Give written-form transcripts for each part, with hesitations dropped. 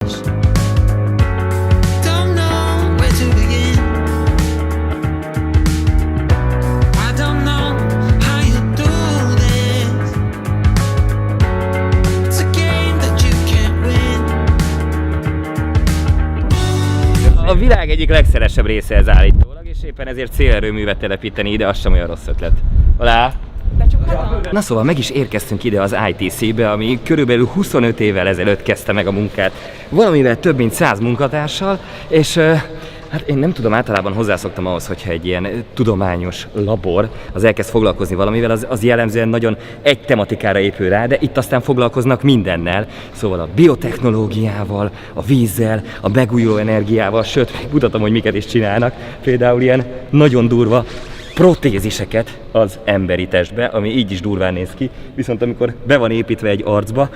lost. Don't know where to begin. I don't know how you do this. It's a game that you can't win. A világ egyik legszeresebb része ez állítólag, és éppen ezért szélerőművet telepíteni ide, az sem olyan rossz ötlet. Alá! Na szóval meg is érkeztünk ide az ITC-be, ami körülbelül 25 évvel ezelőtt kezdte meg a munkát. Valamivel több mint 100 munkatársal, és hát én nem tudom, általában hozzászoktam ahhoz, hogyha egy ilyen tudományos labor az elkezd foglalkozni valamivel, az jellemzően nagyon egy tematikára épül rá, de itt aztán foglalkoznak mindennel. Szóval a biotechnológiával, a vízzel, a megújuló energiával, sőt, mutatom, hogy miket is csinálnak. Például ilyen nagyon durva protéziseket az emberi testbe, ami így is durván néz ki, viszont amikor be van építve egy arcba,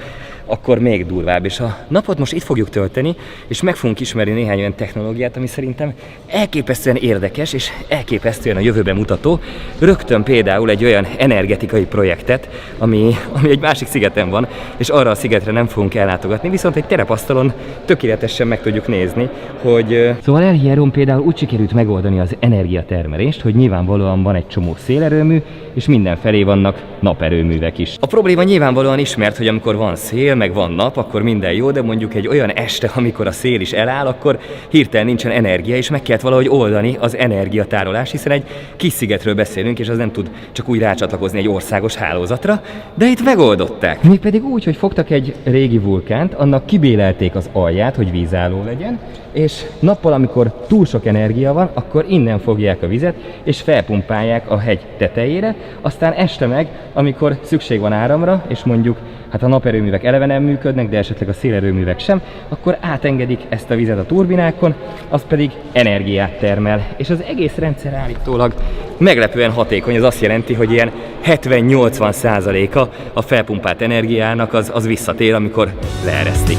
akkor még durvább. És a napot most itt fogjuk tölteni, és meg fogunk ismerni néhány olyan technológiát, ami szerintem elképesztően érdekes, és elképesztően a jövőbe mutató. Rögtön például egy olyan energetikai projektet, ami egy másik szigeten van, és arra a szigetre nem fogunk ellátogatni, viszont egy terepasztalon tökéletesen meg tudjuk nézni, hogy... Szóval Elhieron például úgy sikerült megoldani az energiatermelést, hogy nyilvánvalóan van egy csomó szélerőmű, és mindenfelé vannak naperőművek is. A probléma nyilvánvalóan ismert, hogy amikor van szél, meg van nap, akkor minden jó, de mondjuk egy olyan este, amikor a szél is eláll, akkor hirtelen nincsen energia, és meg kellett valahogy oldani az energiatárolás, hiszen egy kis szigetről beszélünk, és az nem tud csak úgy rácsatlakozni egy országos hálózatra, de itt megoldották. Mégpedig úgy, hogy fogtak egy régi vulkánt, annak kibélelték az alját, hogy vízálló legyen, és nappal, amikor túl sok energia van, akkor innen fogják a vizet, és felpumpálják a hegy tetejére, aztán este meg, amikor szükség van áramra, és mondjuk hát a naperőművek eleve nem működnek, de esetleg a szélerőművek sem, akkor átengedik ezt a vizet a turbinákon, az pedig energiát termel. És az egész rendszer állítólag meglepően hatékony, ez azt jelenti, hogy ilyen 70-80%-a a felpumpált energiának az visszatér, amikor leeresztik.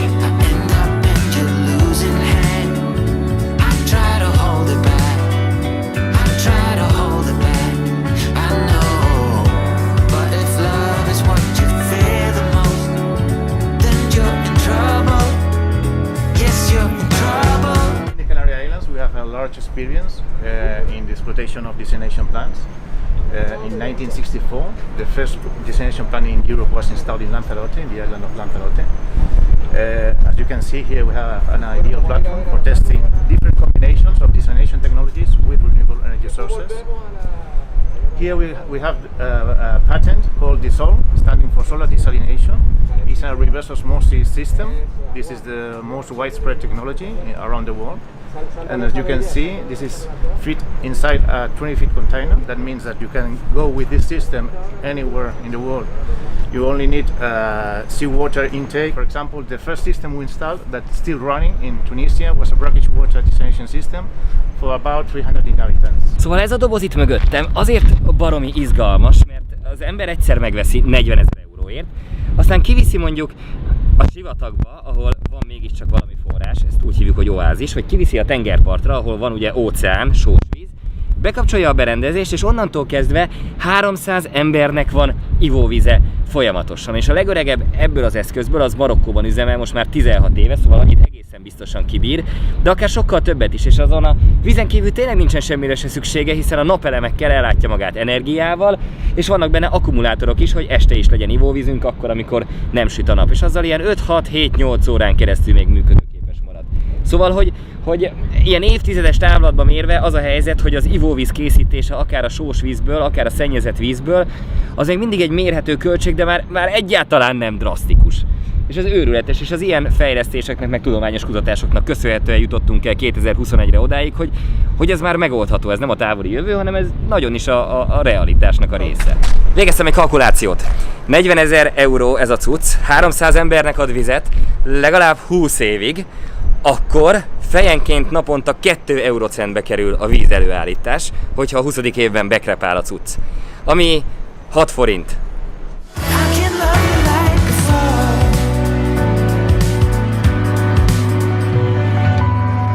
Experience in the exploitation of desalination plants. In 1964, the first desalination plant in Europe was installed in Lanzarote, in the island of Lanzarote. As you can see here, we have an ideal platform for testing different combinations of desalination technologies with renewable energy sources. Here we have a patent called Dissolve, standing for solar desalination. It's a reverse osmosis system. This is the most widespread technology around the world. And as you can see, this is fit inside a 20-feet container. That means that you can go with this system anywhere in the world. You only need seawater intake. For example, the first system we installed that's still running in Tunisia was a brackish water desalination system for about 300 inhabitants. Szóval ez a doboz itt mögöttem azért baromi izgalmas, mert az ember egyszer megveszi 40 000 euróért, aztán kiviszi mondjuk a sivatagba, ahol van mégiscsak valami forrás, ezt úgy hívjuk, hogy oázis, vagy kiviszi a tengerpartra, ahol van ugye óceán, sós víz, bekapcsolja a berendezést, és onnantól kezdve 300 embernek van ivóvíze folyamatosan. És a legöregebb ebből az eszközből az Marokkóban üzemel most már 16 éve, szóval annyit egészen biztosan kibír, de akár sokkal többet is, és azon a vízen kívül tényleg nincsen semmire se szüksége, hiszen a napelemekkel ellátja magát energiával, és vannak benne akkumulátorok is, hogy este is legyen ivóvízünk akkor, amikor nem süt a nap, és azzal ilyen 5-6-7-8 órán keresztül még működőképes marad. Szóval, hogy ilyen évtizedes távlatban mérve az a helyzet, hogy az ivóvíz készítése akár a sós vízből, akár a szennyezett vízből, az még mindig egy mérhető költség, de már egyáltalán nem drasztikus. És ez őrületes, és az ilyen fejlesztéseknek, meg tudományos kutatásoknak köszönhetően jutottunk el 2021-re odáig, hogy ez már megoldható, ez nem a távoli jövő, hanem ez nagyon is a realitásnak a része. Végeztem egy kalkulációt. 40 000 euró ez a cucc, 300 embernek ad vizet, legalább 20 évig, akkor fejenként naponta 2 eurocentbe kerül a víz előállítás, hogyha a 20. évben bekrepál a cucc. Ami 6 forint.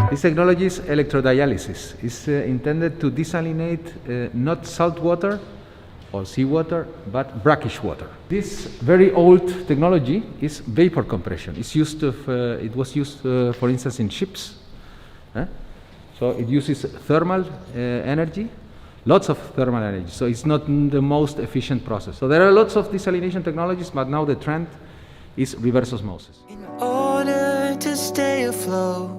This technology is electrodialysis. It's intended to desalinate not salt water, or seawater, but brackish water. This very old technology is vapor compression. It's used it was used, for instance, in ships. So it uses thermal energy, lots of thermal energy. So it's not the most efficient process. So there are lots of desalination technologies, but now the trend is reverse osmosis. In order to stay afloat.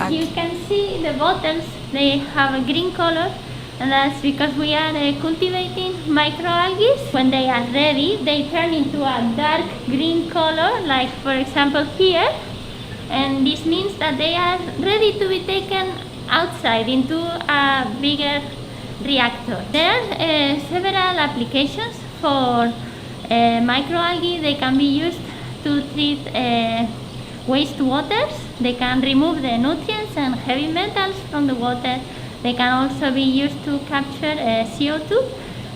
You can see the bottles, they have a green color, and that's because we are cultivating microalgae. When they are ready, they turn into a dark green color, like for example here, and this means that they are ready to be taken outside into a bigger reactor. There are several applications for microalgae. They can be used to treat wastewaters. They can remove the nutrients and heavy metals from the water. They can also be used to capture CO2.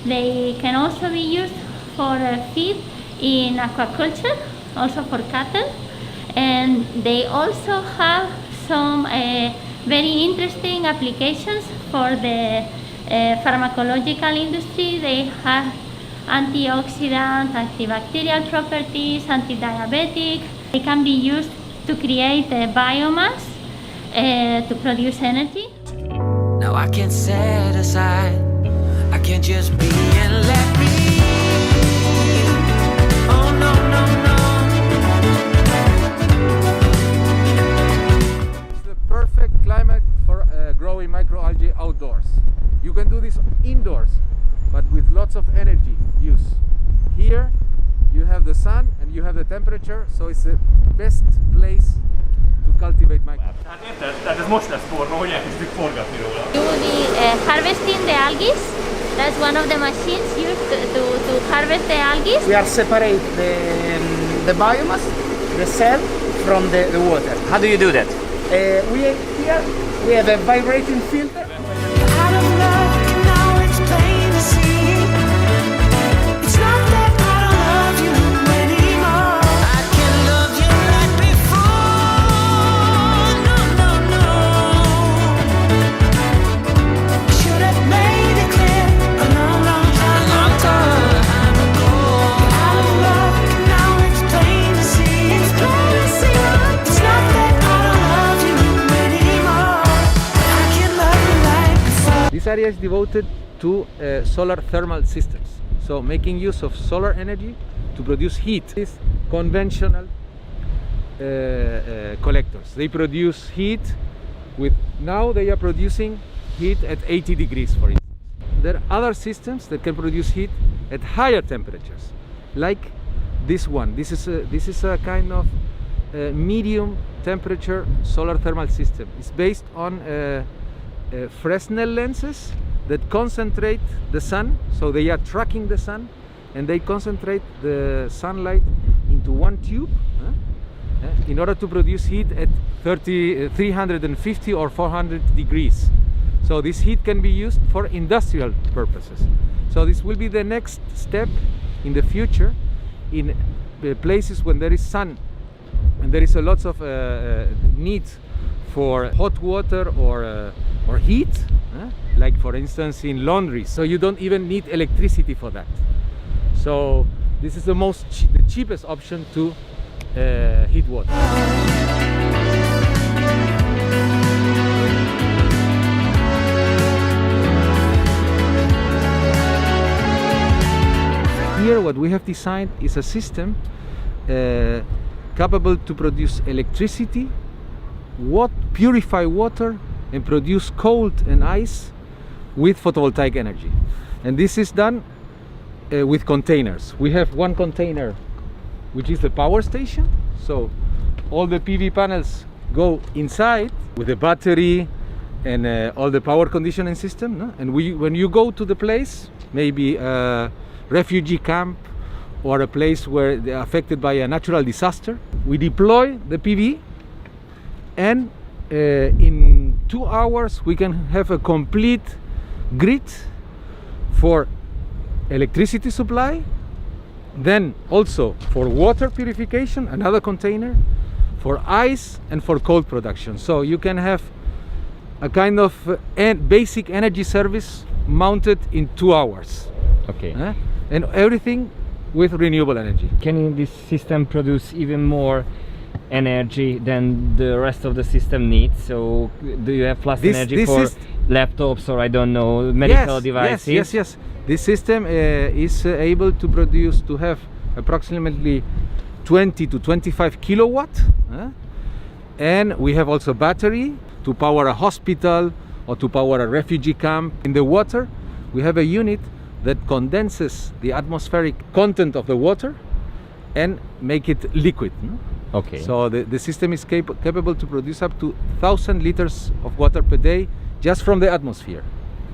They can also be used for feed in aquaculture, also for cattle. And they also have some very interesting applications for the pharmacological industry. They have antioxidant, antibacterial properties, anti-diabetic. They can be used to create biomass to produce energy. Now I can't set aside. I can't just be and let be. Oh no, no, no. It's the perfect climate for growing microalgae outdoors. You can do this indoors, but with lots of energy use. Here you have the sun and you have the temperature, so it's the best place to cultivate microalgae. Hát érted? Tehát ez most lesz forma, hogy elkezdjük forgatni róla. Do the harvesting the algae. That's one of the machines used to harvest the algae. We are separate the biomass, the cell, from the water. How do you do that? We have a vibrating filter. Out of love, now it's plain to see. It's not that I don't love you anymore. I can love you like before. No, no, no. Should have made it clear a long, long time ago. Out of love, now it's plain to see. It's plain to see. It's not that I don't love you anymore. I can love you like before. This area is devoted to solar thermal systems, so making use of solar energy to produce heat. These conventional collectors, they produce heat now they are producing heat at 80 degrees, for instance. There are other systems that can produce heat at higher temperatures, like this one. This is a kind of medium temperature solar thermal system. It's based on Fresnel lenses that concentrate the sun, so they are tracking the sun and they concentrate the sunlight into one tube in order to produce heat at 350 or 400 degrees. So this heat can be used for industrial purposes. So this will be the next step in the future in places when there is sun and there is a lot of need for hot water or heat, like for instance in laundry. So you don't even need electricity for that. So this is the cheapest option to heat water. Here what we have designed is a system capable to produce electricity, purify water and produce cold and ice with photovoltaic energy. And this is done with containers. We have one container which is the power station, so all the PV panels go inside with the battery and all the power conditioning system, no? And when you go to the place, maybe a refugee camp or a place where they're affected by a natural disaster, we deploy the PV and in 2 hours we can have a complete grid for electricity supply, then also for water purification, another container, for ice and for cold production. So you can have a kind of basic energy service mounted in 2 hours. Okay. And everything with renewable energy. Can this system produce even more energy than the rest of the system needs? So do you have plus energy for laptops or I don't know, medical devices? Yes. This system is able to have approximately 20 to 25 kilowatt. And we have also battery to power a hospital or to power a refugee camp. In the water, we have a unit that condenses the atmospheric content of the water and make it liquid. Okay. So the system is capable to produce up to 1,000 liters of water per day just from the atmosphere.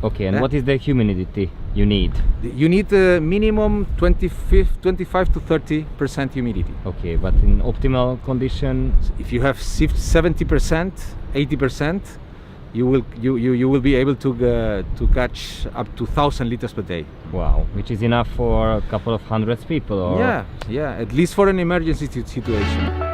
Okay, and what is the humidity you need? You need a minimum 25 to 30% humidity. Okay, but in optimal condition? If you have 70%, 80%, you will be able to catch up to 1,000 liters per day. Wow, which is enough for a couple of hundreds people? Or? Yeah, at least for an emergency situation.